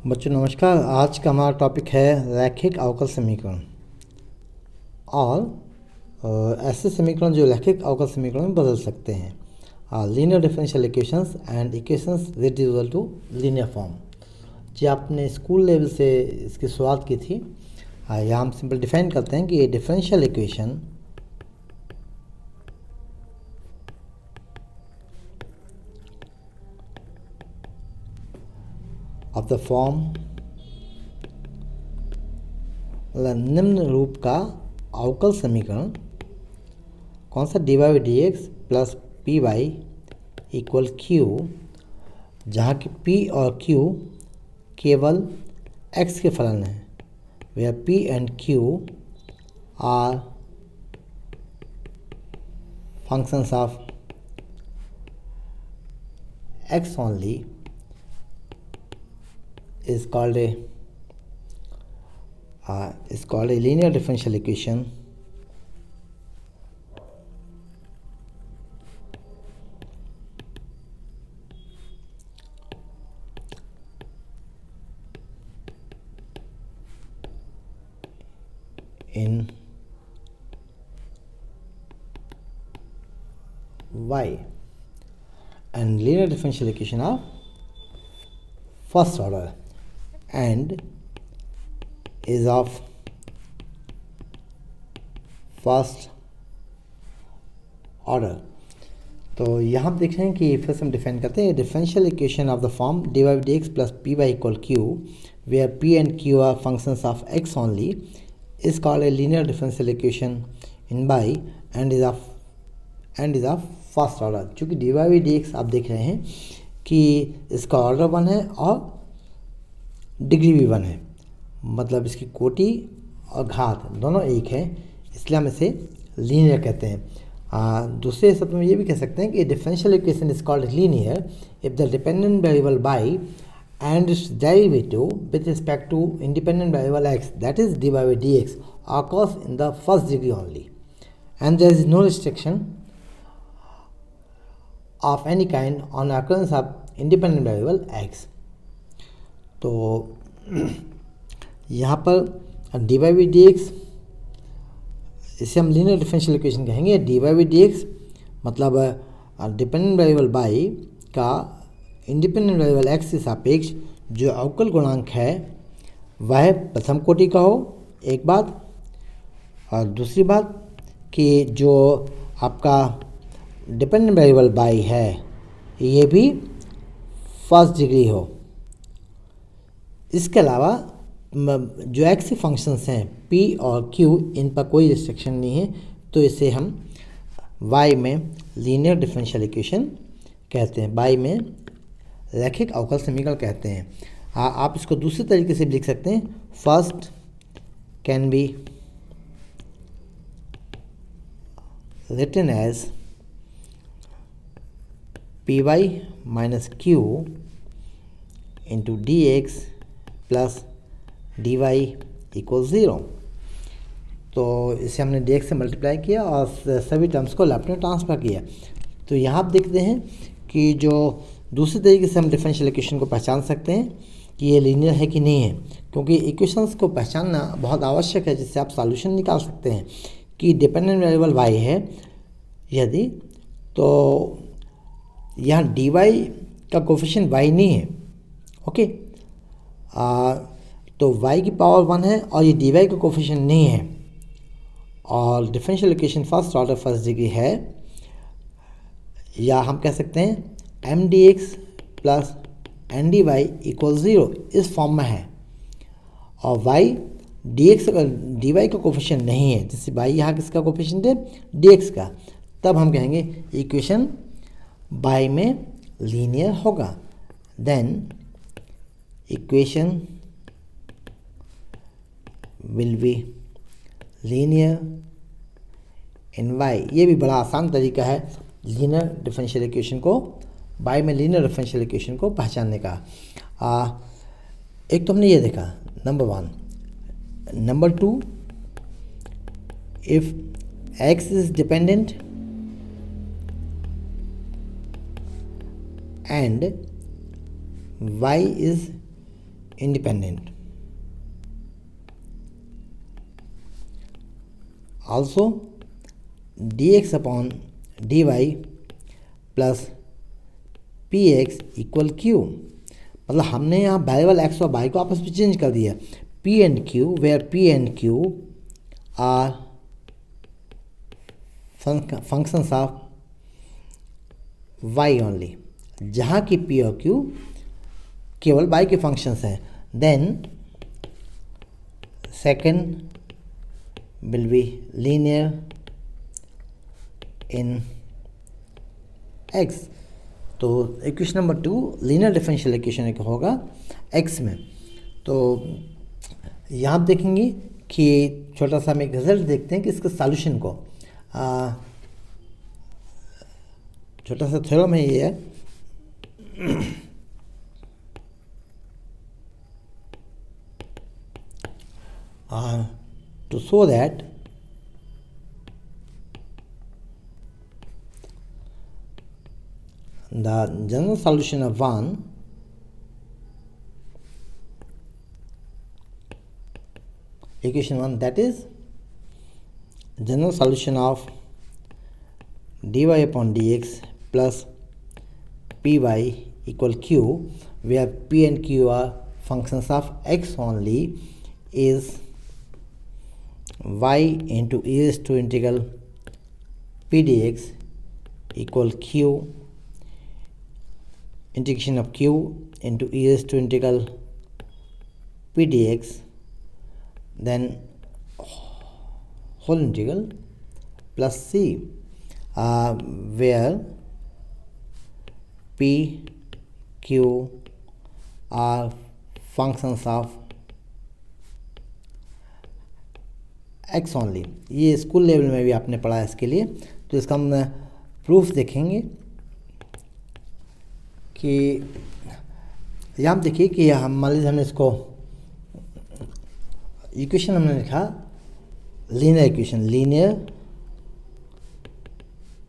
बच्चों नमस्कार। आज का हमारा टॉपिक है रैखिक अवकल समीकरण और ऐसे समीकरण जो रैखिक अवकल समीकरण में बदल सकते हैं। Linear differential equations and equations reducible to linear form. जी आपने स्कूल लेवल से इसकी शुरुआत की थी। यहाँ हम सिंपल डिफाइन करते हैं कि ये differential equation of the form निम्न रूप का अवकल समीकरण कौन सा dy by D x plus P Y equal Q, जहाँ की p और q केवल x के फलन हैं, where p and q are functions of x only is called a linear differential equation in y and linear differential equation of first order and is of first order. तो यहाँ आप देख रहे हैं कि फिर से हम डिफाइन करते हैं differential equation of the form D Y D x plus P Y equal Q, where P and Q are functions of X only, is called a linear differential equation in Y and is of first order. चूँकि D Y D X आप देख रहे हैं कि इसका order 1 है और degree भी 1 है, मतलब इसकी कोटि और घात दोनों एक है, इसलिए हम इसे लीनियर कहते हैं। दूसरे शब्द में ये भी कह सकते हैं कि differential equation is called linear if the dependent variable Y and its derivative with respect to independent variable X, that is D by D X, occurs in the first degree only and there is no restriction of any kind on occurrence of independent variable x। तो यहाँ पर D Y by D X, इसे हम linear differential equation कहेंगे। D Y by D x मतलब dependent variable Y का independent variable X के सापेक्ष जो अवकल गुणांक है वह प्रथम कोटि का हो, एक बात, और दूसरी बात कि जो आपका डिपेंडेंट वेरिएबल बाई है ये भी फर्स्ट डिग्री हो। इसके अलावा जो एक्स के फंक्शंस हैं p और q, इन पर कोई रिस्ट्रिक्शन नहीं है, तो इसे हम y में लीनियर डिफरेंशियल इक्वेशन कहते हैं, y में रैखिक अवकल समीकरण कहते हैं। आप इसको दूसरे तरीके से भी लिख सकते हैं। First can be written as P Y minus Q into D x plus D Y equal 0। तो इसे हमने डी एक्स से मल्टीप्लाई किया और सभी टर्म्स को लेफ्ट में ट्रांसफर किया। तो यहाँ आप देखते हैं कि जो दूसरे तरीके से हम डिफरेंशियल इक्वेशन को पहचान सकते हैं कि ये लीनियर है कि नहीं है, क्योंकि इक्वेशंस को पहचानना बहुत आवश्यक है, जिससे आप सॉल्यूशन निकाल सकते हैं कि डिपेंडेंट वेरिएबल y है यदि, तो यहाँ डी वाई का कोफिशिएंट y नहीं है, ओके, तो y की पावर 1 है और ये डी वाई का कोफिशिएंट नहीं है और differential equation first order first degree है, या हम कह सकते हैं M D x plus N D Y equal 0 इस फॉर्म में है, और y D X D Y का कोफिशिएंट नहीं है, जिससे y यहाँ किसका कोफिशिएंट है, डी एक्स का, तब हम कहेंगे इक्वेशन y में लीनियर होगा। Then equation will be linear in y। ये भी बड़ा आसान तरीका है लीनियर डिफरेंशियल इक्वेशन को, y में लीनियर डिफरेंशियल इक्वेशन को पहचानने का। एक तो हमने ये देखा number 1। Number 2, if x is dependent and y is independent. Also dx upon dy plus P x equal Q, मतलब हमने यहाँ वेरिएबल एक्स और वाई को आपस में चेंज कर दिया. P and Q, where P and Q are functions of Y only, जहाँ की पी और क्यू केवल वाई के फंक्शंस हैं. Then second will be linear in x. तो equation number 2 linear differential equation होगा x में. तो यहाँ आप देखेंगे कि छोटा सा हम एक रिजल्ट देखते हैं कि इसके सॉल्यूशन को, छोटा सा थ्योरम है ये to show that the general solution of equation 1, that is general solution of dy upon dx plus py equal q, where p and q are functions of x only, is y into e raised to integral p dx equal q integration of q into e raised to integral p dx, then whole integral plus c, where p q are functions of x only. ये school level में भी आपने पढ़ा है इसके लिए. तो इसका हम प्रूफ देखेंगे कि यहाँ देखिए कि हम मान लीजिए हमने इसको इक्वेशन हमने लिखा linear equation, linear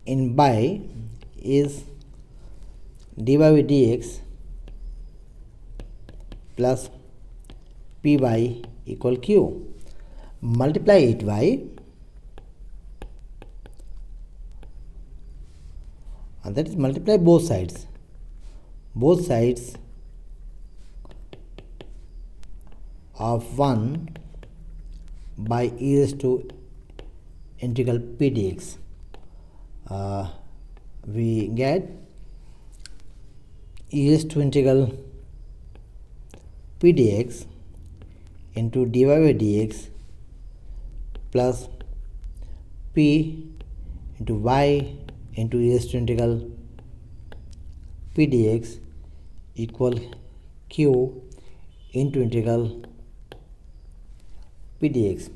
in y is d Y D x plus P Y equal q. Multiply it by that is multiply both sides of 1 by e raised to integral p dx. We get e raised to integral p dx into dy by dx plus p into y into e raised to integral p dx equal q into integral p dx.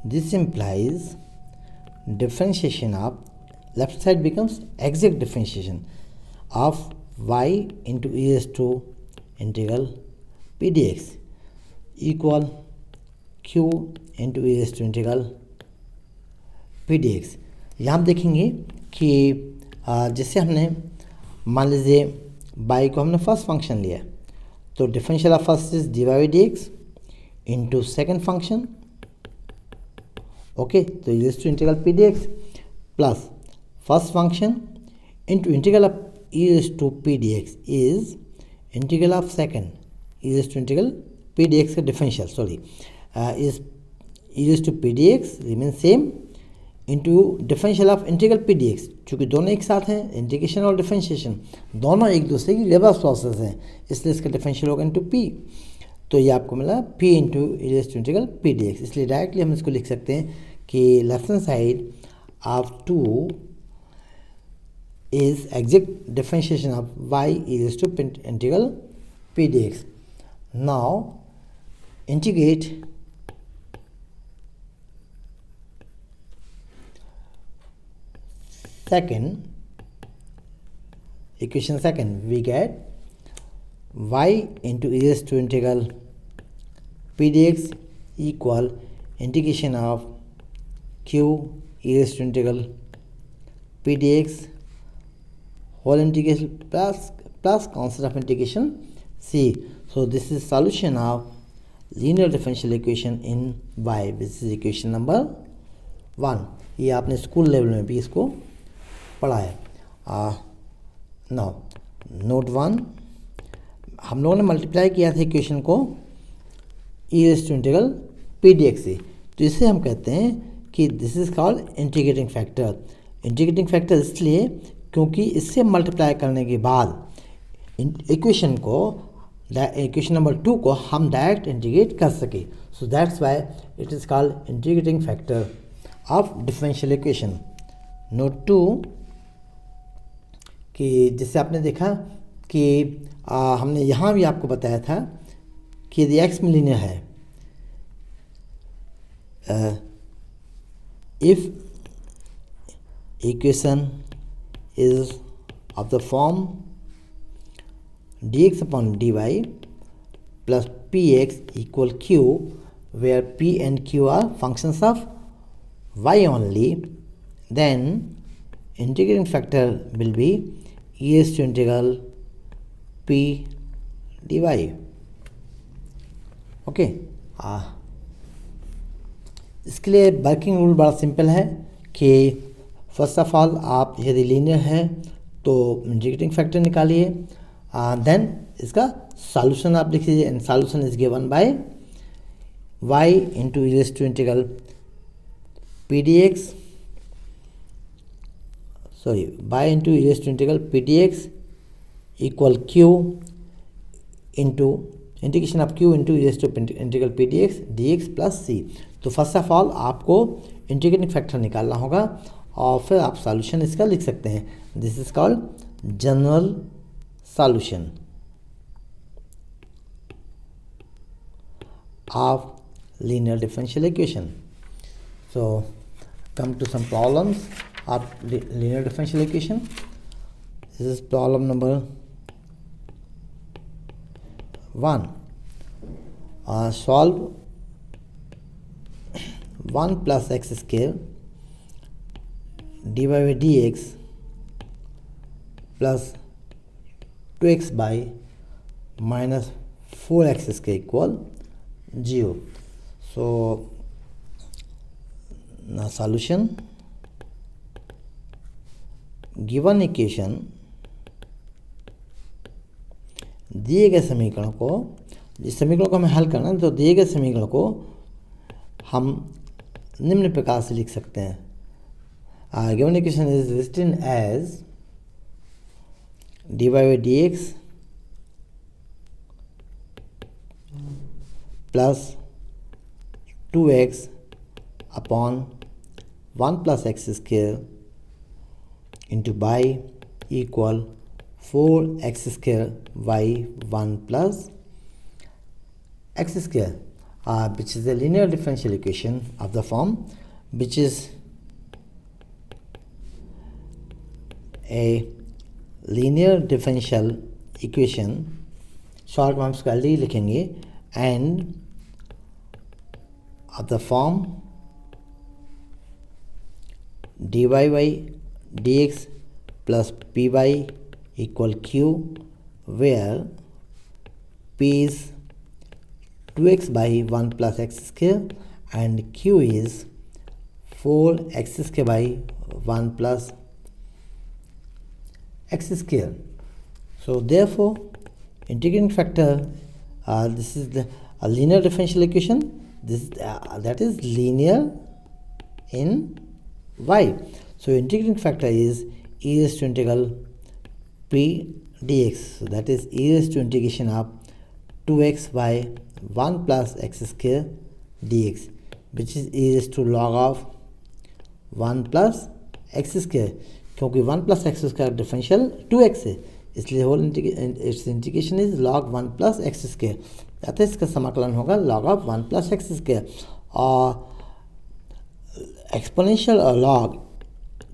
This implies differentiation of left side becomes exact differentiation of y into e raised to integral p dx equal q into e raised to integral p dx. यहाँ आप देखेंगे कि जैसे हमने मान लीजिए y को हमने फर्स्ट फंक्शन लिया, तो differential of first is d Y D x into second function, okay. तो e raised to integral p dx plus first function into integral of e raised to p dx is integral of second e raised to integral p dx का differential, sorry, is e raised to p dx remain same into differential of integral p dx. चूँकि दोनों एक साथ हैं, integration और differentiation दोनों एक दूसरे की रिवर्स प्रोसेस हैं, इसलिए इसका डिफरेंशियल होगा इंटू p. तो ये आपको मिला p into e raised to integral p dx. इसलिए डायरेक्टली हम इसको लिख सकते हैं कि left hand side of 2 is exact differentiation of y e raised to integral p dx. Now integrate equation second, we get y into e raised to integral p dx equal integration of q e raised to integral p dx whole integration plus constant of integration C. So this is solution of linear differential equation in y. This is equation number 1. ये आपने school level में भी इसको पढ़ा है. Now note 1, हम लोगों ने मल्टीप्लाई किया था इक्वेशन को e raise to integral p d x से. तो इसे हम कहते हैं कि this is called integrating factor. Integrating factor इसलिए क्योंकि इससे मल्टीप्लाई करने के बाद इक्वेशन नंबर 2 को हम डायरेक्ट इंटीग्रेट कर सके. So that's why it is called integrating factor of differential equation. Note 2 कि जिससे आपने देखा कि हमने यहाँ भी आपको बताया था कि यदि एक्स में लीनियर है, if equation is of the form dx upon dy plus px equal q, where p and q are functions of y only, then integrating factor will be e raised to integral p dy. Okay. इसके लिए working rule बड़ा simple है कि first of all आप यदि linear है तो integrating factor निकालिए, देन इसका सॉल्यूशन आप लिख लीजिए. And solution is given by y into e raise to integral p d x, sorry y into e raise to integral p d x equal q into integration of q into e raise to integral p d x plus c. तो first of all आपको integrating factor निकालना होगा और फिर आप solution इसका लिख सकते हैं. This is called general solution of linear differential equation. So come to some problems of linear differential equation. This is problem number 1. Solve 1 plus x square dy by dx plus 2x by minus 4x square equal 0. So now solution, given equation दिए गए समीकरण को, जिस समीकरण को हमें हल करना है तो दिए गए समीकरण को हम निम्न प्रकार से लिख सकते हैं. Given equation is written as dy by dx plus 2x upon 1 plus x square into y equal 4x square y 1 plus x square, which is a linear differential equation of the form which is a linear differential equation, short में हम इसको LD लिखेंगे, and of the form dy by dx plus py equal q, where p is 2x by 1 plus x square and q is 4x square by 1 plus x square. So therefore integrating factor, this is a linear differential equation, this that is linear in y. So integrating factor is e raised to integral p dx, so that is e raised to integration of 2x by 1 plus x square dx, which is e raised to log of 1 plus x square, क्योंकि 1 plus x square differential 2x है, इसलिए whole its integration is log 1 plus x square, अतः इसका समाकलन होगा log of 1 plus x square. और exponential और log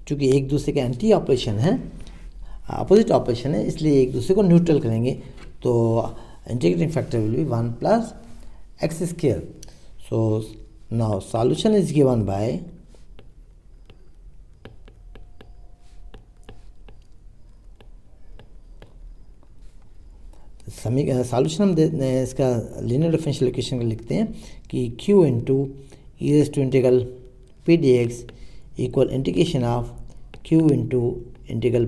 चूँकि एक दूसरे के एंटी ऑपरेशन है, अपोजिट ऑपरेशन है, इसलिए एक दूसरे को न्यूट्रल करेंगे. तो integrating factor will be 1 plus x square. So now solution is given by solution हम इसका लीनियर डिफरेंशियल इक्वेशन का लिखते हैं कि q into e raise to integral p d x equal integration of q into integral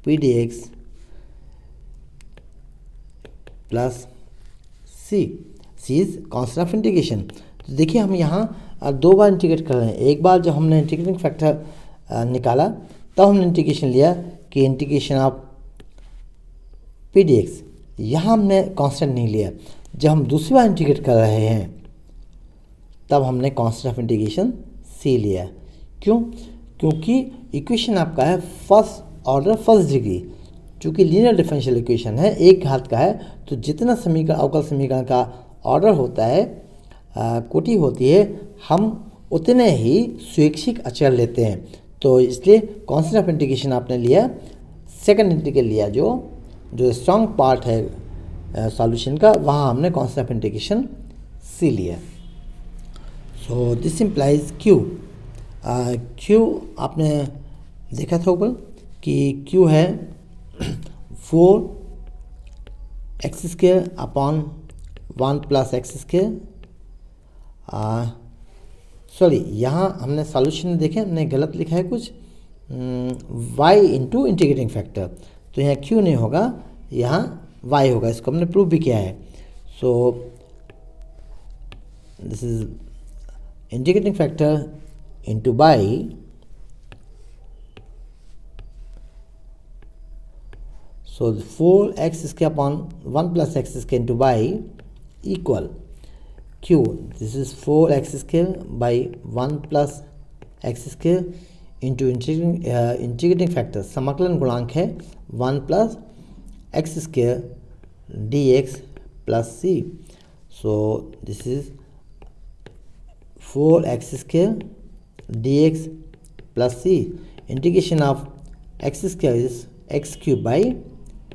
p d x plus c is constant of integration. तो देखिए हम यहाँ दो बार इंटीग्रेट कर रहे हैं। एक बार जब हमने इंटीग्रेटिंग फैक्टर निकाला तब हमने इंटीग्रेशन लिया कि integration of P d x, यहाँ हमने कांस्टेंट नहीं लिया। जब हम दूसरी बार इंटीग्रेट कर रहे हैं तब हमने कांस्टेंट ऑफ इंटीग्रेशन सी लिया। क्यों? क्योंकि इक्वेशन आपका है फर्स्ट ऑर्डर फर्स्ट डिग्री। चूँकि लीनियर डिफरेंशियल इक्वेशन है, एक घात का है, तो जितना समीकरण अवकल समीकरण का ऑर्डर होता है, कोटि होती है, हम उतने ही स्वैच्छिक अचर लेते हैं। तो इसलिए कांस्टेंट ऑफ इंटीग्रेशन आपने लिया, सेकंड इंटीग्रल लिया, जो स्ट्रॉन्ग पार्ट है सॉल्यूशन का, वहाँ हमने कांस्टेंट ऑफ इंटीग्रेशन सी लिया। सो दिस इम्प्लाइज क्यू। क्यू आपने देखा था ऊपर कि क्यू है 4x² upon 1 plus x²। Sorry, यहाँ हमने सॉल्यूशन देखे, हमने गलत लिखा है कुछ, y इंटू इंटीग्रेटिंग फैक्टर। तो यहाँ q नहीं होगा, यहाँ y होगा। इसको हमने प्रूव भी किया है। सो this is integrating factor into y So 4x² upon 1 plus x² into y equal q. This is 4x² by 1 plus x² into integrating factor, समाकलन गुणांक है 1 plus x² dx plus c. So this is 4x² dx plus c. Integration of x² is x cube by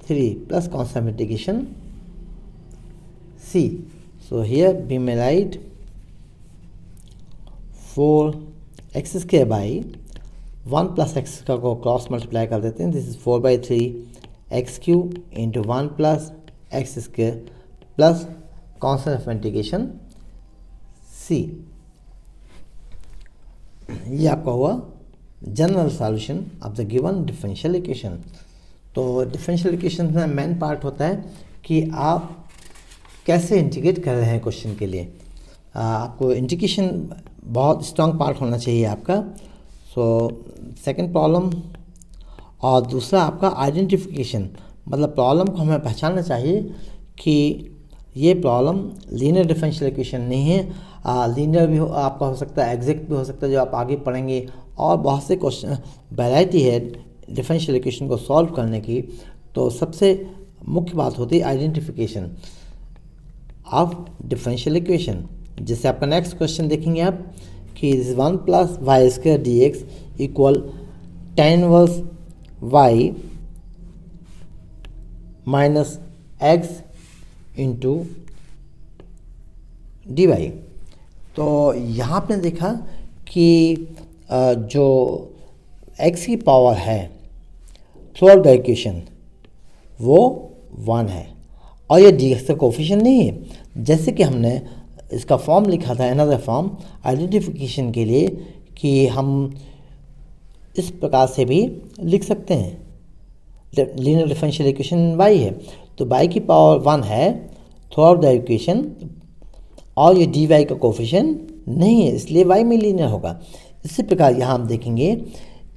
3 plus constant integration c. So here we may write 4x² by 1 plus x का को cross multiply कर देते हैं। This is 4 by 3 x cube into 1 plus x² plus constant of integration c। ये आपका हुआ general solution of the given differential equation. तो differential equation में मेन पार्ट होता है कि आप कैसे इंटीग्रेट कर रहे हैं क्वेश्चन के लिए। आपको इंटीग्रेशन बहुत स्ट्रॉन्ग पार्ट होना चाहिए आपका। सो सेकंड प्रॉब्लम, और दूसरा आपका आइडेंटिफिकेशन, मतलब प्रॉब्लम को हमें पहचानना चाहिए कि ये प्रॉब्लम लीनियर डिफरेंशियल इक्वेशन नहीं है। लीनियर भी आपका हो सकता है, एग्जैक्ट भी हो सकता है, जो आप आगे पढ़ेंगे। और बहुत से क्वेश्चन वैरायटी है डिफरेंशियल इक्वेशन को सॉल्व करने की। तो सबसे मुख्य बात होती है आइडेंटिफिकेशन ऑफ डिफरेंशियल इक्वेशन, जिससे आपका नेक्स्ट क्वेश्चन देखेंगे आप कि 1 plus y² dx equal tan inverse y minus x into dy। तो यहाँ आपने देखा कि जो x की पावर है थ्रू आउट द इक्वेशन वो 1 है, और ये dx का कोफिशिएंट नहीं है। जैसे कि हमने इसका फॉर्म लिखा था, अनदर फॉर्म आइडेंटिफिकेशन के लिए, कि हम इस प्रकार से भी लिख सकते हैं। लीनियर डिफरेंशियल इक्वेशन y है, तो y की पावर 1 है थ्रू आउट द इक्वेशन, और ये dy का कोफिशिएंट नहीं है, इसलिए y में लीनियर होगा। इसी प्रकार यहाँ हम देखेंगे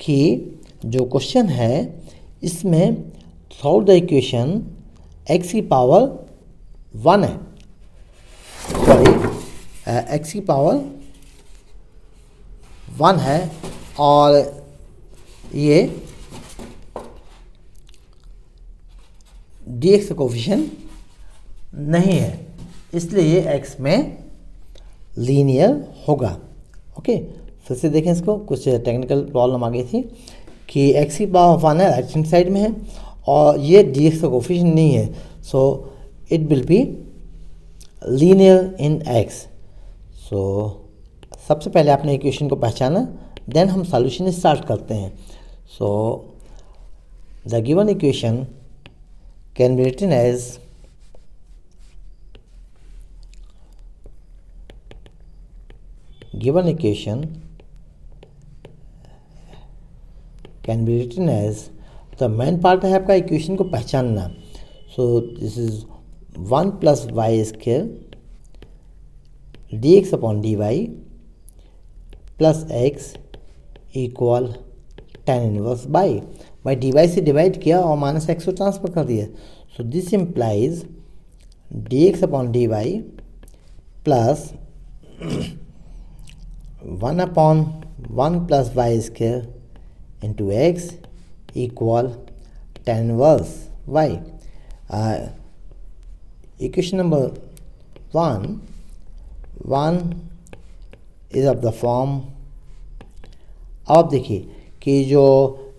कि जो क्वेश्चन है इसमें through out the equation x की पावर 1 है, सॉरी x की पावर 1 है, और ये dx का कोफिशिएंट नहीं है, इसलिए ये x में लीनियर होगा। ओके, फिर से देखें इसको, कुछ टेक्निकल प्रॉब्लम आ गई थी कि x की पावर 1 है, राइट हैंड साइड में है, और ये dx का कोफिशिएंट नहीं है, so it will be linear in x। सो सबसे पहले आपने इक्वेशन को पहचाना, देन हम सॉल्यूशन स्टार्ट करते हैं। So the given equation can be written as given equation can be written as, तो मेन पार्ट है आपका इक्वेशन को पहचानना। So this is 1 plus y square d x upon d y plus x equal tan inverse y d y से divide किया और minus x को transfer कर दिया। So this implies d x upon d y plus 1/1 plus y square into x equal tan inverse y. Equation number 1 is of the form. अब देखिए कि जो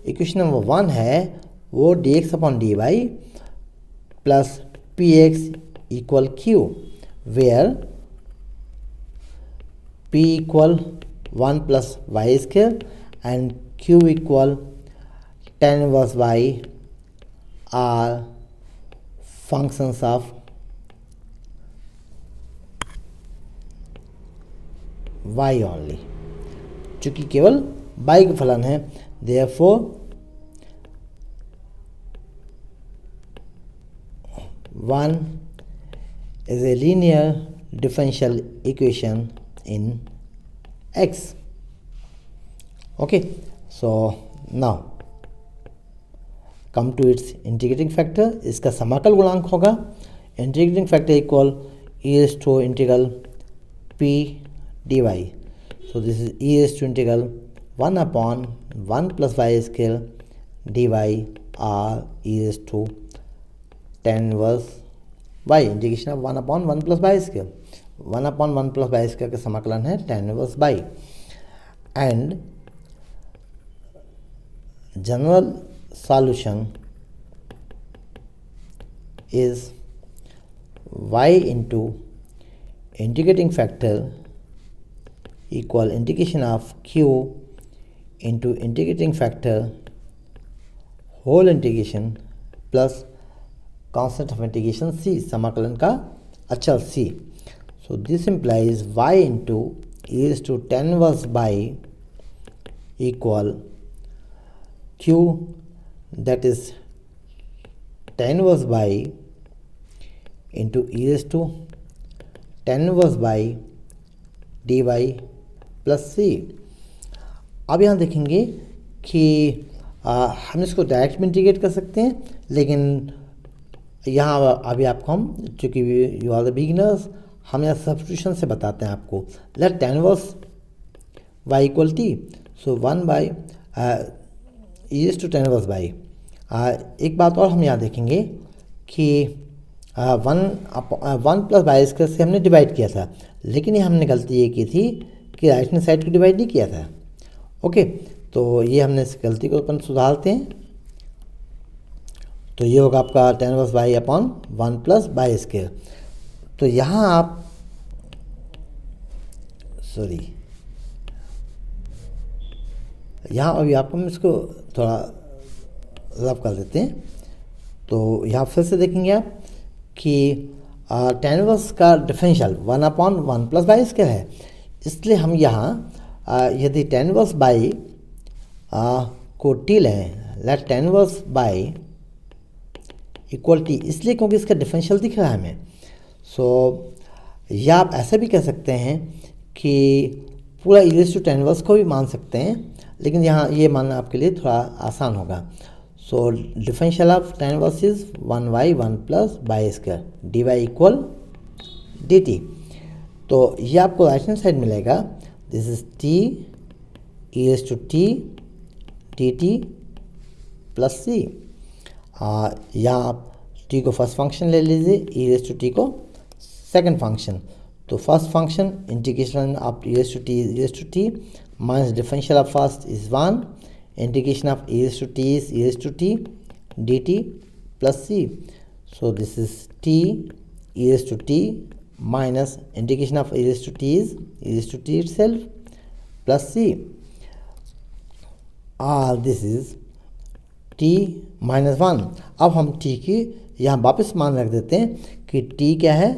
इक्वेशन नंबर 1 है वो d x upon d y plus P x equal Q, where p equal 1 plus y square and q equal tan inverse y are functions of y only, चूँकि केवल y का फलन है। Therefore 1 is a linear differential equation in x. Okay, so now come to its integrating factor. इसका समाकल गुणांक होगा integrating factor equal e raised to integral p dy. So this is e raised to integral 1/1 plus y square dy r e raised to tan inverse y, integration of 1/1 plus y square, 1/1 plus y square का समाकलन है tan inverse y, and general solution is y into integrating factor equal integration of q into integrating factor whole integration plus constant of integration c, समाकलन का अचल c. So this implies y into e raised to tan inverse y equal q, that is tan inverse y into e raised to tan inverse y dy plus c. अब यहाँ देखेंगे कि हम इसको direct में इंटीग्रेट कर सकते हैं, लेकिन यहाँ अभी आपको हम चूँकि यू आर द बिगिनर्स, हम यहाँ सब्स्टिट्यूशन से बताते हैं आपको। Let tan inverse y equal t, so 1 by e raised to tan inverse y। एक बात और हम यहाँ देखेंगे कि 1 प्लस वाई स्क्वायर से हमने डिवाइड किया था, लेकिन ये हमने गलती ये की थी कि राइट हैंड साइड को डिवाइड नहीं किया था। ओके, तो ये हमने इस गलती को अपन सुधारते हैं। तो ये होगा आपका tan inverse y upon 1 plus y square. तो यहाँ आप यहाँ अभी आपको हम इसको थोड़ा रब कर देते हैं। तो यहाँ फिर से देखेंगे आप कि tan इनवर्स का डिफरेंशियल 1/1 प्लस वाई स्क्वायर है, इसलिए हम यहाँ यदि tan इनवर्स बाई को टी लें, let tan inverse y equal t, इसलिए क्योंकि इसका डिफरेंशियल दिख रहा है हमें। सो या आप ऐसा भी कह सकते हैं कि पूरा e raised to tan inverse को भी मान सकते हैं, लेकिन यहाँ ये मानना आपके लिए थोड़ा आसान होगा। So differential of tan inverse is 1/1 plus y square d Y equal d t. तो ये आपको राइट हैंड साइड मिलेगा, this is t e raised to t d t plus c. यहाँ आप t को फर्स्ट फंक्शन ले लीजिए, e raised to t को सेकंड फंक्शन। तो first function integration of e raised to t minus differential of first is 1, integration of e raised to t is e raised to t dt plus c. So this is t e raised to t minus integration of e raised to t is e raised to t itself plus c. This is t minus 1। अब हम t की यहाँ वापस मान रख देते हैं कि t क्या है,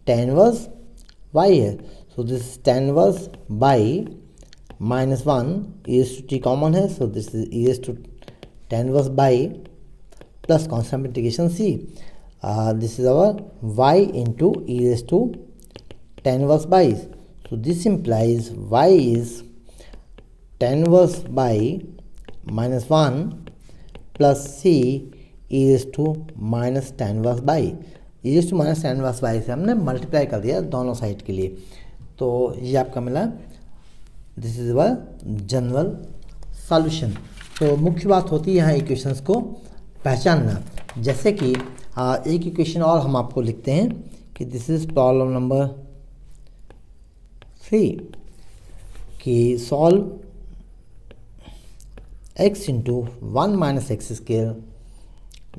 tan इनवर्स y है। सो So this is tan inverse by minus 1 e raised to t common है, so this is e raised to tan inverse by plus constant integration c. This is our y into e raised to tan inverse by. So this implies y is tan inverse by minus 1 plus c e raised to minus tan inverse by. e raised to minus tan inverse by से हमने multiply कर दिया दोनों side के लिए, तो ये आपका मिला। This is our general solution. तो मुख्य बात होती है यहाँ इक्वेशंस को पहचानना। जैसे कि एक इक्वेशन और हम आपको लिखते हैं कि दिस इज प्रॉब्लम नंबर 3 कि solve x into 1 minus x square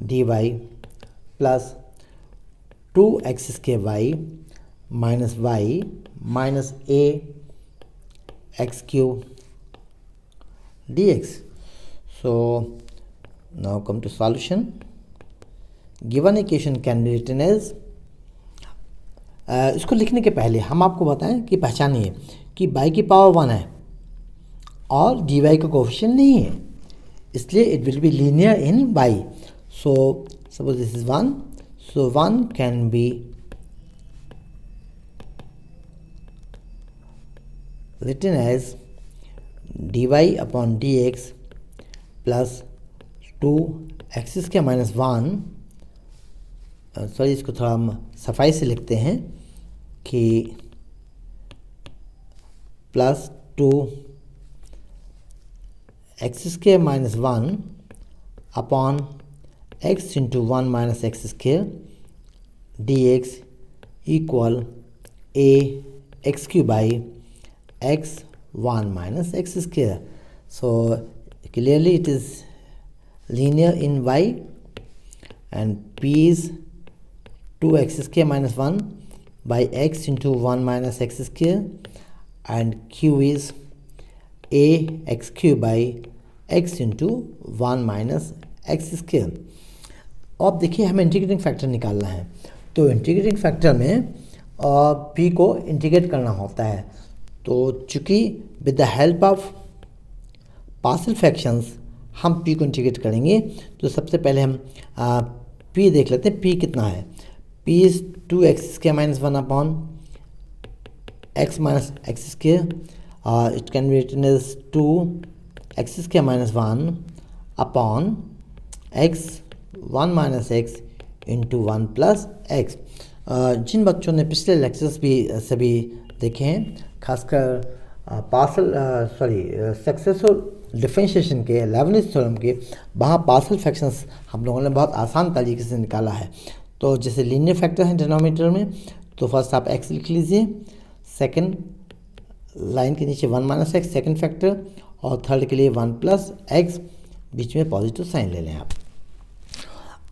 d y plus 2x square y minus y minus a x cube dx. So now come to solution. Given equation can be written as इसको लिखने के पहले हम आपको बताएं कि पहचानिए कि y की पावर 1 है और dy का कोफिशिएंट नहीं है, इसलिए it will be linear in y. So suppose this is 1, so 1 can be written as dy upon dx plus 2x square minus 1, sorry इसको थोड़ा हम सफाई से लिखते हैं कि plus 2x square minus 1 upon x into 1 minus x square dx equal a x Q by x 1 minus x square. So clearly it is linear in y, and p is 2x square minus 1 by x into 1 minus x square, and q is a x cube by x into 1 minus x square. अब देखिए हमें integrating factor निकालना है, तो integrating factor में p को integrate करना होता है। तो चूँकि with the help of partial fractions हम p को इंटीग्रेट करेंगे, तो सबसे पहले हम p देख लेते हैं। p कितना है? p is 2x square minus 1 upon x minus x square. It can be written as 2x square minus 1 upon x 1 minus x into 1 plus x. जिन बच्चों ने पिछले लेक्चर्स भी सभी देखे हैं, खासकर सक्सेसफुल डिफरेंशिएशन के लेबनिज़ थ्योरम के, वहाँ पार्शियल फ्रैक्शंस हम लोगों ने बहुत आसान तरीके से निकाला है। तो जैसे लीनियर फैक्टर हैं डिनोमिनेटर में, तो फर्स्ट आप x लिख लीजिए, सेकंड लाइन के नीचे 1 माइनस एक्स सेकेंड फैक्टर, और थर्ड के लिए 1 प्लस एक्स, बीच में पॉजिटिव साइन ले लें आप।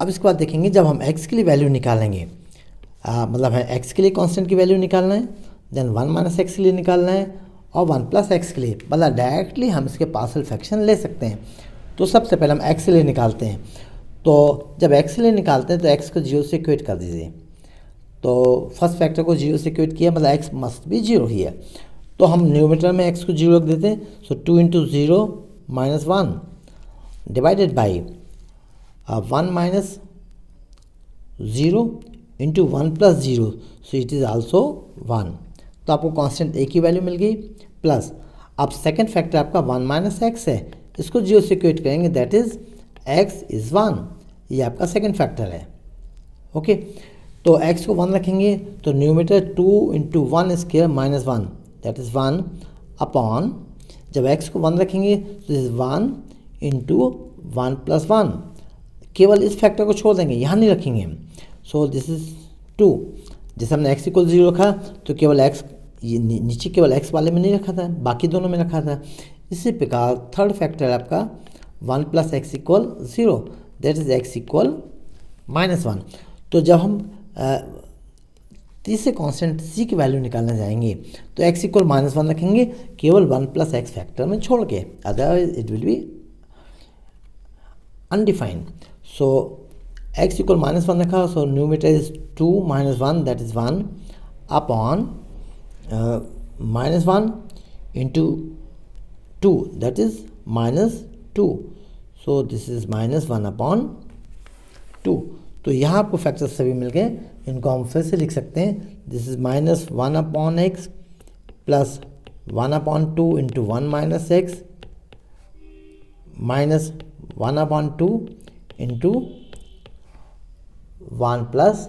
अब इसके बाद देखेंगे जब हम x के लिए वैल्यू निकालेंगे, मतलब है x के लिए कांस्टेंट की वैल्यू निकालना है, देन 1 माइनस एक्स के लिए निकालना है, और 1 प्लस एक्स के लिए, मतलब डायरेक्टली हम इसके पार्शियल फ्रैक्शन ले सकते हैं। तो सबसे पहले हम x के लिए निकालते हैं। तो जब x के लिए निकालते हैं तो x को 0 से इक्वेट कर दीजिए। तो फर्स्ट फैक्टर को 0 से इक्वेट किया, मतलब x मस्ट भी 0 ही है, तो हम न्यूमरेटर में x को 0 रख देते हैं। सो 2 into 0 minus 1 divided by 1 minus 0 into 1 plus 0, so it is also 1। तो आपको कांस्टेंट a की वैल्यू मिल गई, प्लस अब सेकंड फैक्टर आपका 1 माइनस एक्स है, इसको 0 से इक्वेट करेंगे, दैट इज x इज़ 1, ये आपका सेकंड फैक्टर है। ओके, तो x को 1 रखेंगे, तो numerator 2 into 1 square minus 1, that is 1 upon, जब x को 1 रखेंगे तो इज 1 इंटू 1 प्लस 1, केवल इस फैक्टर को छोड़ देंगे, यहाँ नहीं रखेंगे हम। सो दिस इज 2, जैसे हमने x इक्वल 0 रखा तो केवल x, ये नीचे केवल x वाले में नहीं रखा था, बाकी दोनों में रखा था। इसी प्रकार थर्ड फैक्टर आपका 1 plus x equal 0, that is x equal minus 1। तो जब हम तीसरे कांस्टेंट c की वैल्यू निकालने जाएंगे तो x इक्वल माइनस 1 रखेंगे, केवल 1 प्लस एक्स फैक्टर में छोड़ के, otherwise it will be undefined. So x equal minus 1 रखा, so numerator is 2 minus 1, that is 1 upon minus 1 into 2, that is minus 2. So this is minus 1 upon 2. तो यहाँ आपको factors सभी मिल गए, इनको हम फिर से लिख सकते हैं. This is minus 1 upon x plus 1 upon 2 into 1 minus x minus 1 upon 2 into 1 plus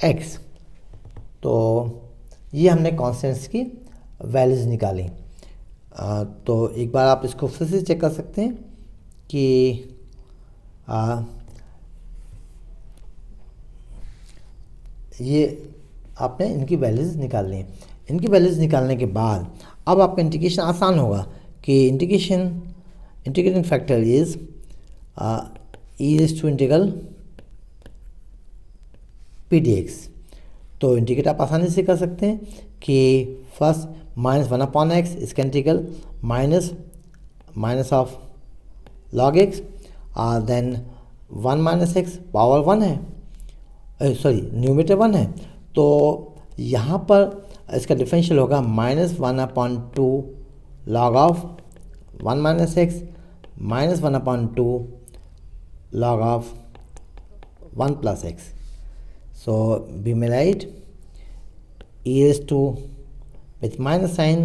x. तो ये हमने कॉन्स्टेंट्स की वैल्यूज़ निकाली. तो एक बार आप इसको फिर से चेक कर सकते हैं कि ये आपने इनकी वैल्यूज़ निकाल ली. इनकी वैल्यूज़ निकालने के बाद अब आपका इंटीग्रेशन आसान होगा कि integrating factor is e raise to integral p d x. तो इंटीग्रेट आप आसानी से कर सकते हैं कि फर्स्ट माइनस 1 अपॉन एक्स, इसका integral minus of log x, then 1 minus x power 1 है, सॉरी न्यूमरेटर 1 है. तो यहाँ पर इसका डिफरेंशियल होगा minus 1 upon 2 log of 1 minus x minus 1 upon 2 log of 1 plus x. So we may write e raised to with minus sign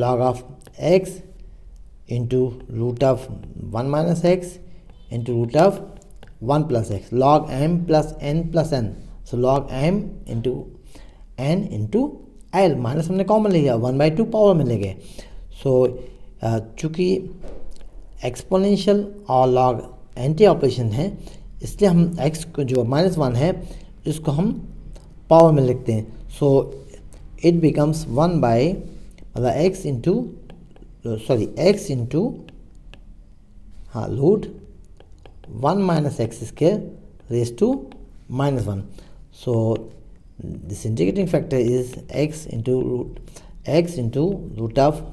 log of x into root of 1 minus x into root of 1 plus x, log m plus n plus n. So log m into n into l, minus हमने common लिया 1/2 power में ले गए. सो चूँकि exponential और log anti operation है, इसलिए हम x को जो -1 है इसको हम पावर में लिखते हैं. सो इट बिकम्स 1 बाई मतलब x into root 1 minus x square raise to -1. So this integrating factor is x into root of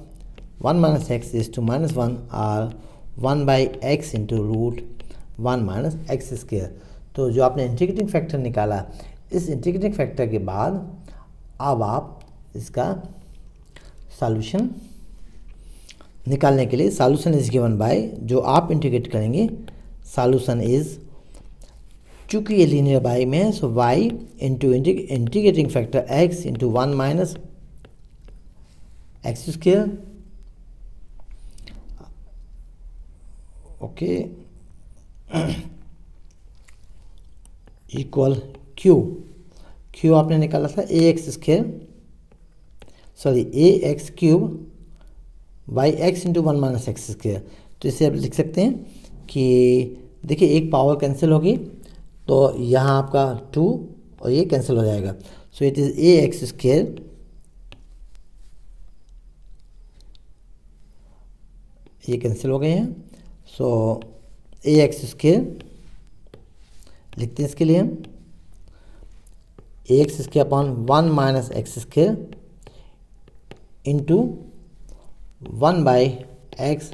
1 minus x raise to -1 और 1 by x into root 1 minus x square. तो जो आपने integrating factor निकाला, इस integrating factor के बाद अब आप इसका सॉल्यूशन निकालने के लिए सॉल्यूशन इज गिवन बाय जो आप इंटीग्रेट करेंगे. सॉल्यूशन इज, चूँकि ये लीनियर बाई में है, so y into integrating factor x into 1 minus x square. Okay, equal q आपने निकाला था a x square, sorry a x cube by x into 1 minus x square. तो इसे आप लिख सकते हैं कि देखिए एक पावर कैंसिल होगी तो यहाँ आपका 2 और ये कैंसिल हो जाएगा. सो it is a x square, ये कैंसिल हो गए हैं. सो ए एक्स स्क्वायर लिखते हैं इसके लिए हम a x square upon 1 minus x square into 1 by x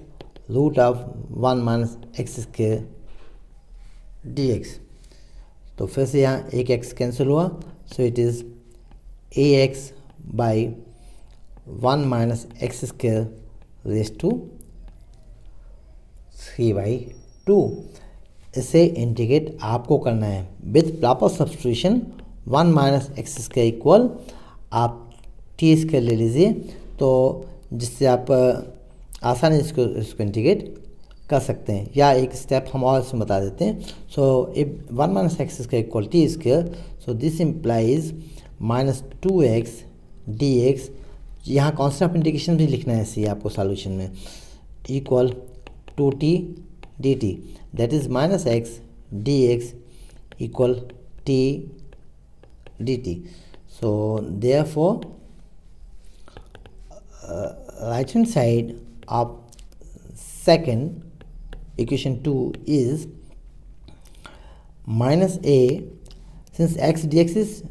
root of 1 minus x square d x. तो फिर से यहाँ एक एक्स कैंसिल हुआ, so it is a x by 1 minus x square raise to 3/2. इसे इंटीग्रेट आपको करना है with proper substitution. 1 minus x square equal आप टी स्क्वायर ले लीजिए, तो जिससे आप आसानी इसको इंटीग्रेट कर सकते हैं. या एक स्टेप हम और इसमें बता देते हैं. So if 1 minus x square equal T square, so this implies -2x dx. यहाँ कॉन्स्टेंट ऑफ इंटीग्रेशन भी लिखना है ऐसे ही आपको सॉल्यूशन में, equal 2t dt, that is minus x dx equal t dt. So therefore right hand side of second equation 2 is minus a, since x dx is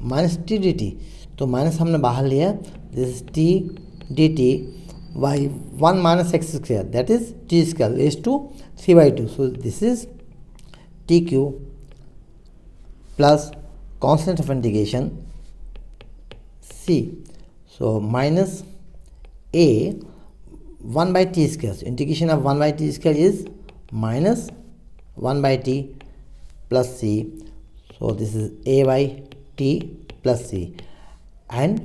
minus t dt, तो minus हमने बाहर लिया, this is t dt by 1 minus x square, that is t square raised to 3/2. So this is tq plus constant of integration c. So minus a 1 by t square. So integration of 1 by t square is minus 1 by t plus c. So this is a by t plus c, and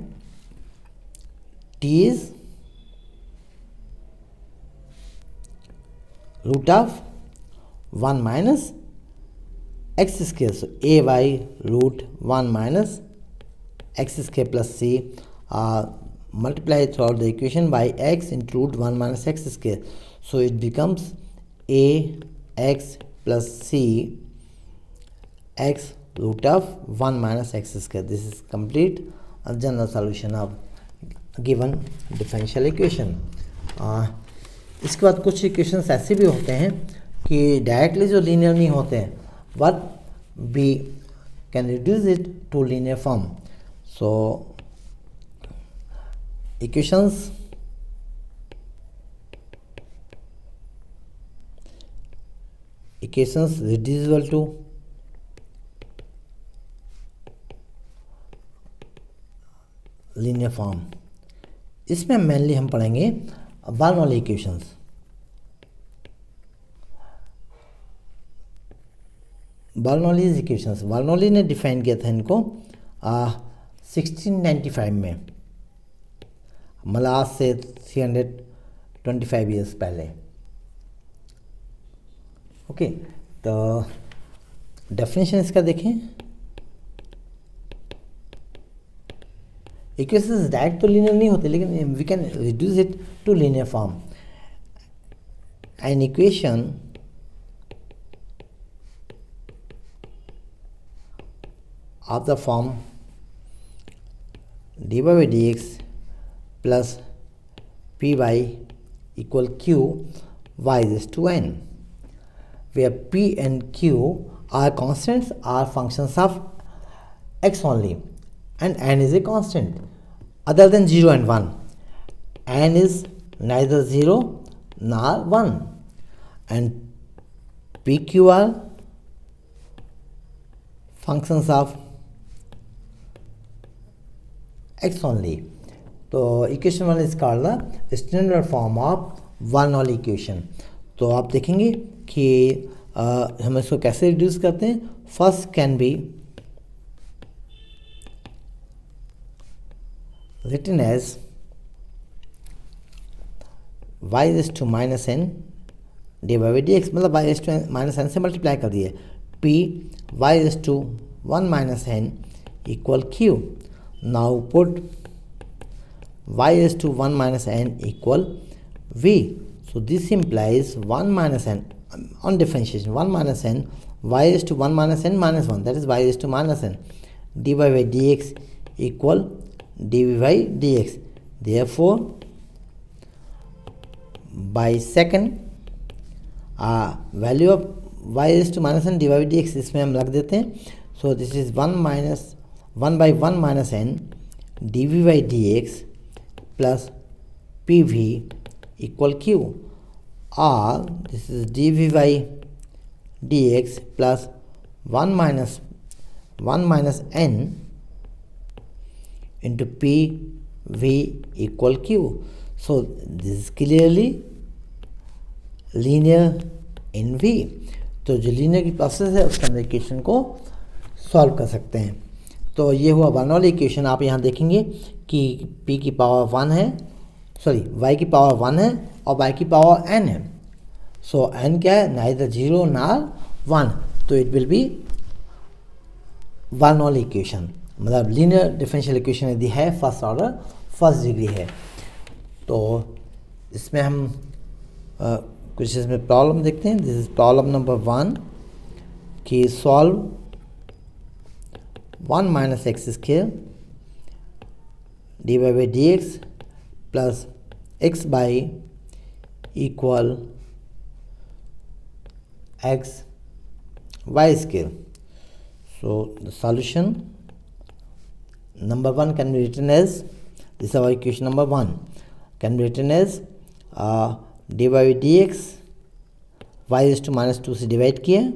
t is root of 1 minus x square. So a by root 1 minus x square plus c multiply throughout the equation by x into root 1 minus x square. So it becomes a x plus c x root of 1 minus x square. This is complete general solution of given differential equation. इसके बाद कुछ equations ऐसे भी होते हैं कि directly जो linear नहीं होते हैं, but we can reduce it to linear form. So equations reducible to linear form. इसमें मेनली हम पढ़ेंगे Bernoulli equations. Bernoulli's equations, Bernoulli ने डिफाइन किया था इनको 1695 में, मतलब आज से 325 ईयर्स पहले. ओके, तो डेफिनेशन इसका देखें. इक्वेशंस डायरेक्ट तो लीनियर नहीं होते, लेकिन we can reduce it to linear form. An equation of the form dy by dx plus py equal q y is to n, where p and q are constants, are functions of x only, and n is a constant other than 0 and 1. N is neither 0 nor 1, and p q are functions of x only. तो equation 1 is called the standard form of Bernoulli equation. तो आप देखेंगे कि हम इसको कैसे reduce करते हैं. First can be written as y is to minus n d by D x, मतलब y is to minus n से मल्टीप्लाई कर दिए. p y इज टू 1 माइनस एन इक्वल q. Now put y is to 1 minus n equal v. So this implies 1 minus n on differentiation, 1 minus n, y is to 1 minus n minus 1, that is y is to minus n, dy by dx equal dv by dx. Therefore by second value of y is to minus n dy by dx इसमें हम रख देते हैं. So this is 1 by 1 minus n dv by dx plus pv equal q, or this is dv by dx plus 1 minus n into pv equal q. So this is clearly linear in v. तो जो linear की process है उसके अंदर equation को solve कर सकते हैं. तो ये हुआ बर्नौली इक्वेशन. आप यहाँ देखेंगे कि p की पावर 1 है, सॉरी y की पावर 1 है और y की पावर n है. सो n क्या है, नाइदर 0 नॉर 1. तो it will be Bernoulli equation, मतलब लीनियर डिफरेंशियल इक्वेशन यदि है फर्स्ट ऑर्डर फर्स्ट डिग्री है. तो इसमें हम कुछ इसमें प्रॉब्लम देखते हैं. दिस इज प्रॉब्लम नंबर 1 कि solve 1 minus x square dy by dx plus x by equal x y square. So the solution number 1 can be written as, this is our equation number 1, can be written as dy by dx y is to minus 2 से divide किया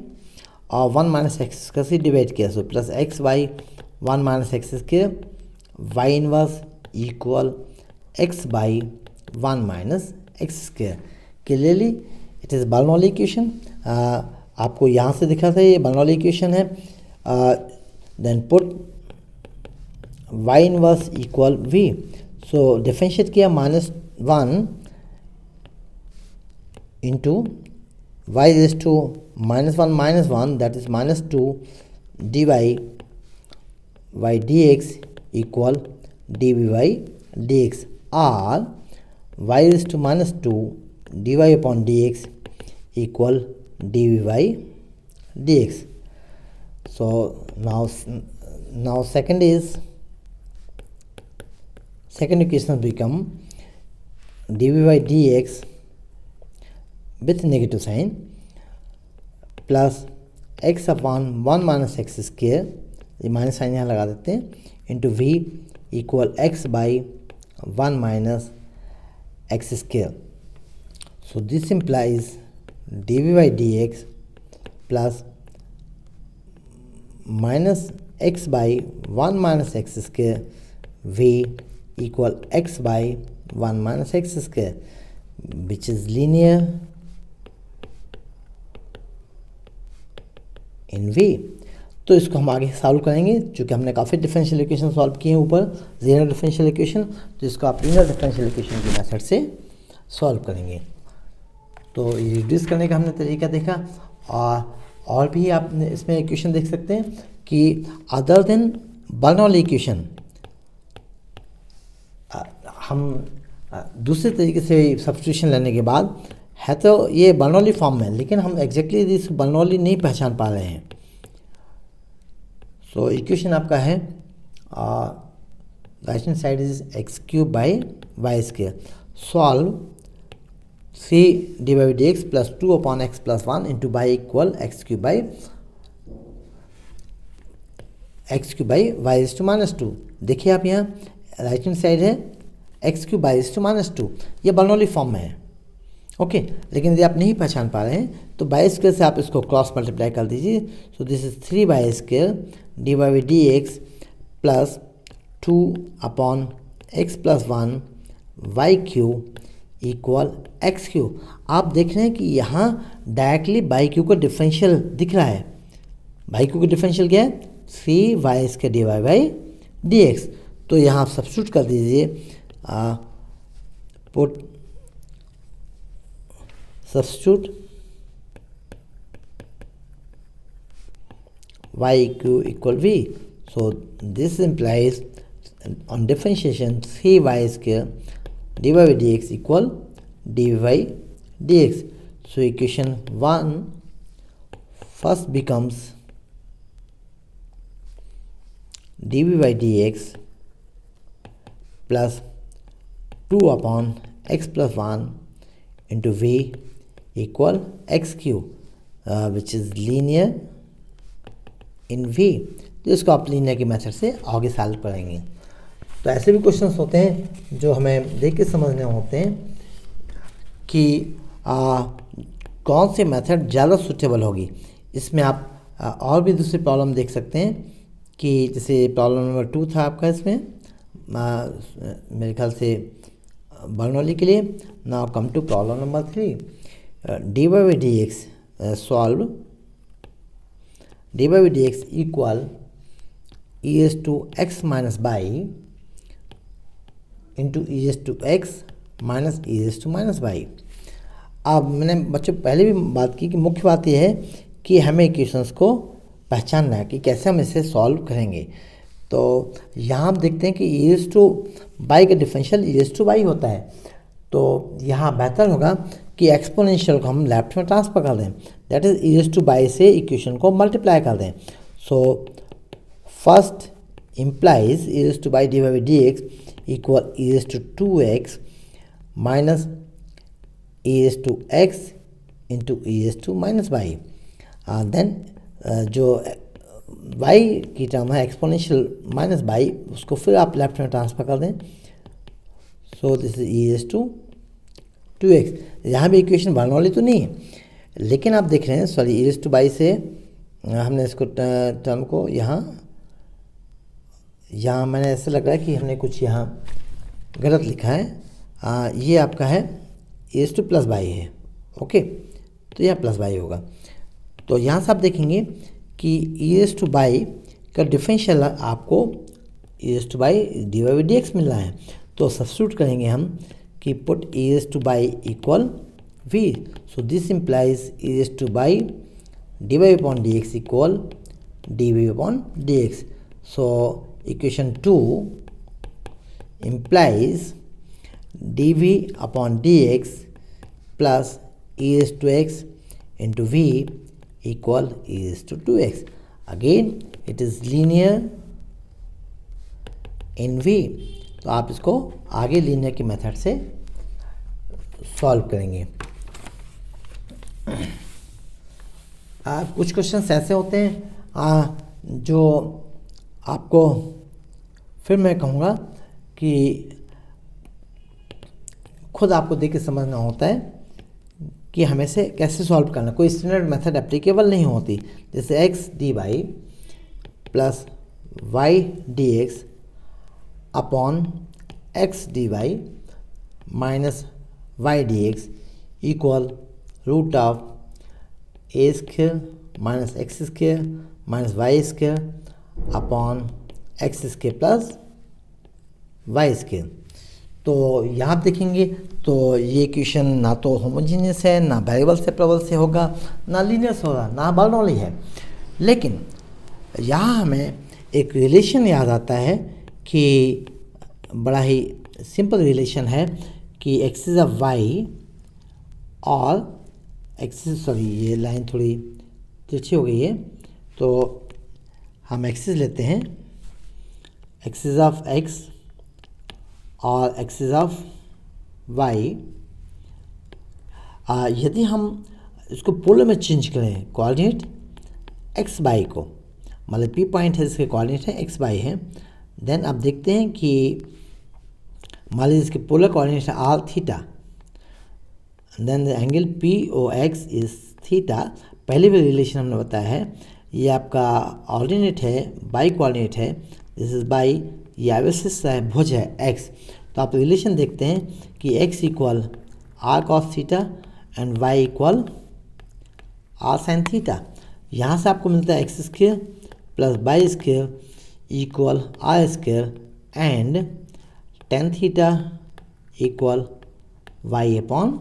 और 1 minus x square से divide किया. So plus x by 1 minus x square y inverse equal x by 1 minus x square. Clearly it is Bernoulli equation. आपको यहाँ से दिखा था ये बर्नौली इक्वेशन है। Then put y inverse equal v, so differentiate किया -1 into y is to -1 that is -2 dy by dx equal dv by dx, or y is to -2 dy upon dx equal dv by dx. So now second equation become dv by dx with negative sign plus x upon 1 minus x square, ये minus sign यहाँ लगा देते हैं, into v equal x by 1 minus x square. So this implies d v by D x plus minus x by 1 minus x square v equal x by 1 minus x square, which is linear in v. तो इसको हम आगे solve करेंगे, चूँकि हमने काफ़ी differential equation solve किए हैं ऊपर, लीनियर डिफरेंशियल इक्वेशन, तो इसको आप लीनियर डिफरेंशियल इक्वेशन की मेथड से सॉल्व करेंगे। तो ये रिड्यूस करने का हमने तरीका देखा, और भी आप इसमें इक्वेशन देख सकते हैं कि अदर देन बर्नौली इक्वेशन हम दूसरे तरीके से सब्स्टिट्यूशन लेने के बाद है तो ये बर्नौली फॉर्म में, लेकिन हम एग्जैक्टली इस बर्नौली नहीं पहचान पा रहे हैं। सो इक्वेशन आपका है right hand side is x cube by y square, solve 3 d by D x plus 2 upon x plus 1 into y equal x cube by y is to -2। देखिए आप यहाँ राइट हैंड साइड है x cube y is to -2, ये Bernoulli form में है। Okay लेकिन यदि आप नहीं पहचान पा रहे हैं तो बाई स्क्वेयर से आप इसको क्रॉस मल्टीप्लाई कर दीजिए। So this is 3 y square d by D x plus 2 upon x plus 1 y cube equal x cube. आप देख रहे हैं कि यहाँ डायरेक्टली बाई क्यू का डिफरेंशियल दिख रहा है। बाई क्यू का डिफरेंशियल क्या है? 3 y square d Y by D x. तो यहाँ आप सब्स्टिट्यूट कर दीजिए, put substitute yq equal v. So this implies on differentiation 3y square dy by dx equal dv by dx. So equation 1 first becomes dv by dx plus 2 upon x plus 1 into v equal x Q which is linear in v। तो इसको आप linear की method से आगे solve करेंगे। तो ऐसे भी क्वेश्चंस होते हैं जो हमें देख के समझने होते हैं कि कौन से मेथड ज़्यादा सूटेबल होगी। इसमें आप और भी दूसरी प्रॉब्लम देख सकते हैं कि जैसे प्रॉब्लम नंबर 2 था आपका, इसमें मेरे ख्याल से बर्नौली के लिए। Now come to problem number 3, dy by dx solve dy by dx equal e is to x minus by into e is to x minus e is to minus by। अब मैंने बच्चों पहले भी बात की कि मुख्य बात यह है कि हमें इक्वेशंस को पहचानना है कि कैसे हम इसे सॉल्व करेंगे। तो यहाँ हम देखते हैं कि e is to by का differential e is to y होता है, तो यहाँ बेहतर होगा कि एक्सपोनेंशियल को हम लेफ्ट में ट्रांसफर कर दें, that is e to y से इक्वेशन को मल्टीप्लाई कर दें। So first implies e to by d by D x equal e to 2x minus e to x into e to minus y. Then जो y की term है exponential minus y, उसको फिर आप left में transfer कर दें। So this is e to 2x। यहाँ भी इक्वेशन बर्नौली तो नहीं है, लेकिन आप देख रहे हैं सॉरी ई टू बाई से हमने इसको टर्म को यहाँ यहाँ मैंने ऐसा लग रहा है कि हमने कुछ यहाँ गलत लिखा है। ये आपका है एस टू प्लस बाई है, ओके, तो यह प्लस बाई होगा। तो यहाँ से आप देखेंगे कि ई एस टू बाई का डिफरेंशियल आपको e s to by d Y D x मिल रहा है। तो सब्स्टिट्यूट करेंगे हम कि put e s to by equal v, so this implies e s to by d y upon d x equal d v upon d x. So equation 2 implies dv upon dx plus e raised to x into v equal e raised to 2x. Again it is linear in v, तो आप इसको आगे linear की method से solve करेंगे। कुछ questions ऐसे होते हैं जो आपको फिर मैं कहूँगा कि खुद आपको देख के समझना होता है कि हमें से कैसे सॉल्व करना, कोई स्टैंडर्ड मेथड एप्लीकेबल नहीं होती। जैसे x D y plus y D x upon x D y minus y D x equal root of a square minus x square minus y square upon x square plus y square. तो यहाँ देखेंगे तो ये equation ना तो homogeneous है, ना variable separable से होगा, ना लीनियर से होगा, ना बर्नौली है। लेकिन यहाँ हमें एक रिलेशन याद आता है कि बड़ा ही सिंपल रिलेशन है कि एक्सिस ऑफ वाई और एक्सिस, सॉरी ये लाइन थोड़ी तिरछी हो गई है, तो हम एक्सिस लेते हैं, एक्सिस ऑफ एक्स और एक्सिस ऑफ वाई। यदि हम इसको पोलर में चेंज करें कोऑर्डिनेट एक्स बाई को, मतलब पी पॉइंट है इसके कोऑर्डिनेट है एक्स बाई है, देन आप देखते हैं कि मान लीजिए इसके पोलर कोऑर्डिनेट है r theta, then the angle p o x is theta. पहले भी रिलेशन हमने बताया है, ये आपका ऑर्डिनेट है, बाई कोऑर्डिनेट है, दिस इज बाई, ये एवेसिस है, भुज है एक्स। तो आप रिलेशन देखते हैं कि x equal r cos theta and y equal r sine theta. यहाँ से आपको मिलता है x square plus y square equal r square and tan theta equal y upon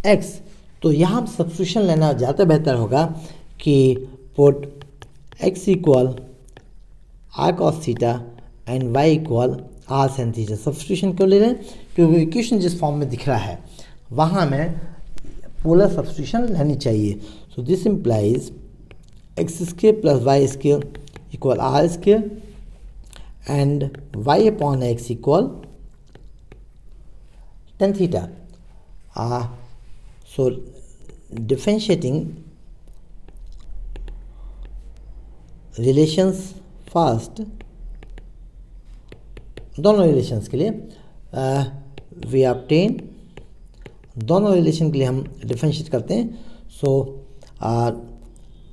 x. तो यहाँ हम सब्स्टिट्यूशन लेना ज़्यादा बेहतर होगा कि put x equal r cos theta and y equal r sine theta. Substitution क्यों ले रहे हैं? क्योंकि इक्वेशन जिस फॉर्म में दिख रहा है वहाँ हमें पोलर सब्स्टिट्यूशन लेनी चाहिए। So this implies x square plus y square equal r square and y upon x equal tan theta. So differentiating relations first, दोनों रिलेशंस के लिए वी ऑब्टेन, दोनों रिलेशन के लिए हम डिफरेंशिएट करते हैं। सो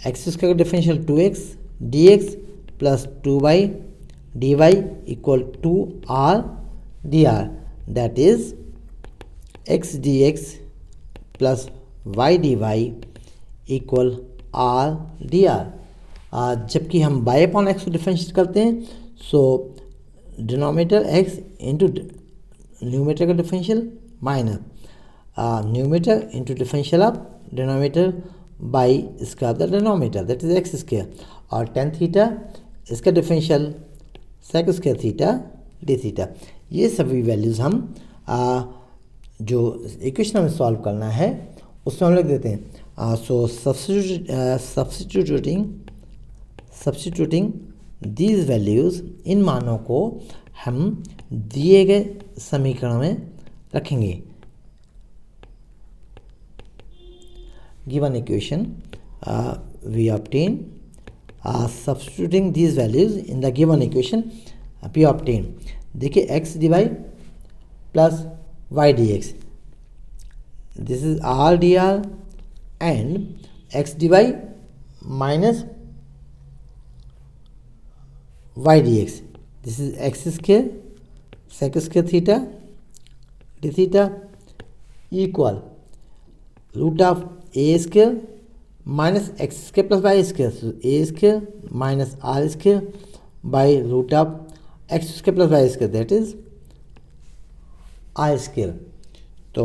एक्स स्क्वायर का differential 2x dx plus 2y dy equal 2r dr, that is x dx plus y dy equal r dr। जबकि हम बाई अपॉन एक्स को डिफरेंशिएट करते हैं, so denominator x into numerator का differential minus numerator into differential of denominator by इसका the denominator, that is x square, और tan theta इसका differential sec square theta d theta. ये सभी values हम जो इक्वेशन हमें सॉल्व करना है उसमें हम लिख देते हैं। सो सब्स्टिट्यूटिंग दीज वैल्यूज़, इन मानों को हम दिए गए समीकरण में रखेंगे। Given equation we obtain substituting these values in the given equation we obtain। देखिए x dy plus y dx, this is r dr and x dy minus y dx this is x square sec square theta d theta equal root of a square minus x square plus y square, so a square minus r square by root of x square plus y square, that is r square. तो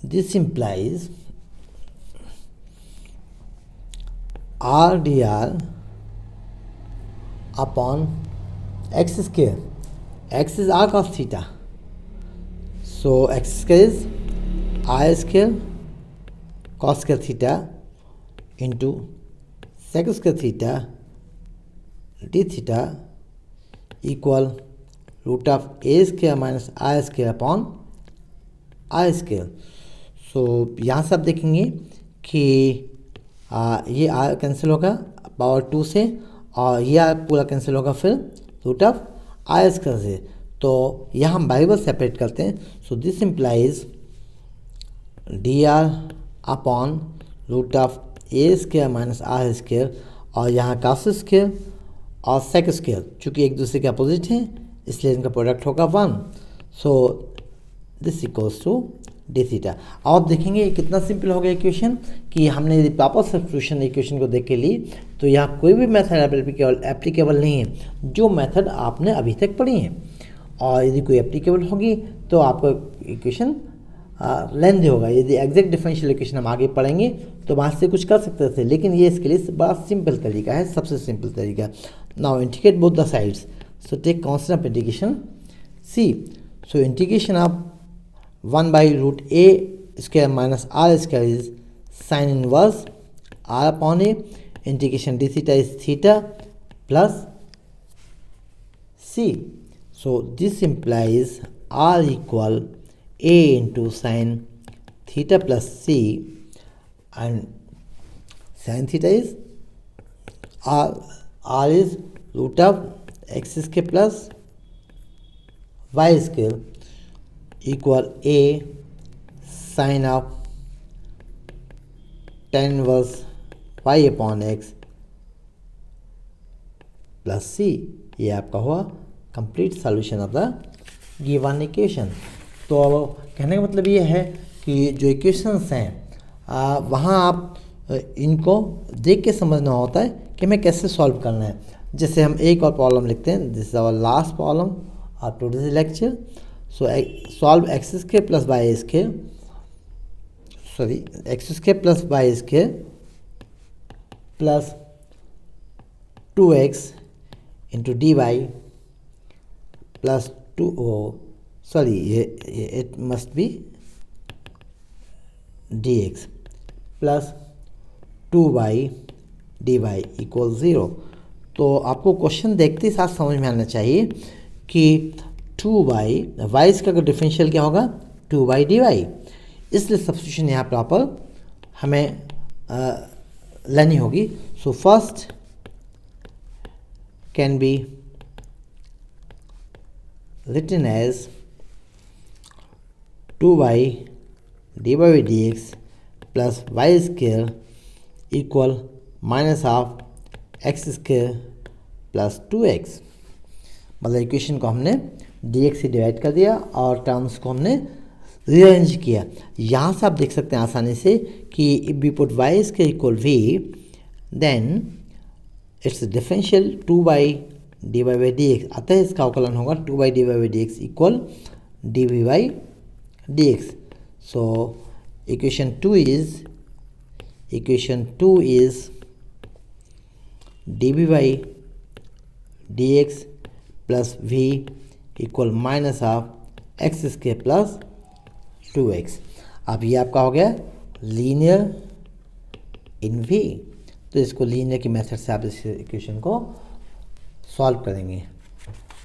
this implies r d r upon x square. X is r cos theta. So x square is r square cos square theta into sec square theta d theta equal root of a square minus r square upon r square. So यहाँ से आप देखेंगे कि ये r cancel होगा power 2 से और यह पूरा कैंसिल होगा फिर रूट ऑफ आर स्क्वायर से. तो यहाँ हम वेरिएबल सेपरेट करते हैं. So this implies d r upon root of a square minus r square और यहाँ कास स्क्वायर और सेक स्क्वायर, चूँकि एक दूसरे के अपोजिट हैं इसलिए इनका प्रोडक्ट होगा 1. So this equals to d theta. आप देखेंगे ये कितना सिंपल हो गया इक्वेशन कि हमने यदि प्रॉपर सब्स्टिट्यूशन इक्वेशन को देख के ली तो यहाँ कोई भी मेथड एप्लीकेबल नहीं है जो मेथड आपने अभी तक पढ़ी है. और यदि कोई एप्लीकेबल होगी तो आपका इक्वेशन लेंथी होगा. यदि एग्जैक्ट डिफरेंशियल इक्वेशन हम आगे पढ़ेंगे तो वहाँ से कुछ कर सकते थे, लेकिन ये इसके लिए बड़ा सिंपल तरीका है, सबसे सिंपल तरीका. Now integrate both the sides. So take constant of integration c. So integration of 1 by root a square minus r square is sin inverse r upon a. Integration d theta is theta plus c. So this implies r equal a into sin theta plus c, and sin theta is r is root of x square plus y square equal a sin of tan inverse y upon x plus c. ये आपका हुआ complete solution of the given equation. तो कहने का मतलब ये है कि जो इक्वेशंस हैं वहाँ आप इनको देख के समझना होता है कि हमें कैसे सॉल्व करना है. जैसे हम एक और प्रॉब्लम लिखते हैं. This is our last problem of today's lecture. So solve x square plus y square, sorry, x square plus y square plus 2x into dy plus 2, sorry, it must be dx plus 2y dy equals 0. तो आपको question देखते ही साथ समझ में आना चाहिए कि 2y y इसका डिफरेंशियल क्या होगा 2y dy. इसलिए सब्स्टिट्यूशन यहाँ प्रॉपर हमें लेनी होगी. So first can be written as 2y dy by dx plus y square equal minus of x square plus 2x. मतलब इक्वेशन को हमने dx से डिवाइड कर दिया और टर्म्स को हमने रीअरेंज किया. यहाँ से आप देख सकते हैं आसानी से कि if we put y square equal v then its differential 2y dy by dx. अतः इसका अवकलन होगा 2y dy by dx equal dv by dx. So equation 2 is dv by dx plus v equal minus of x square plus 2x. अब ये आपका हो गया linear इन v. तो इसको लीनियर की मेथड से आप इस इक्वेशन को सॉल्व करेंगे.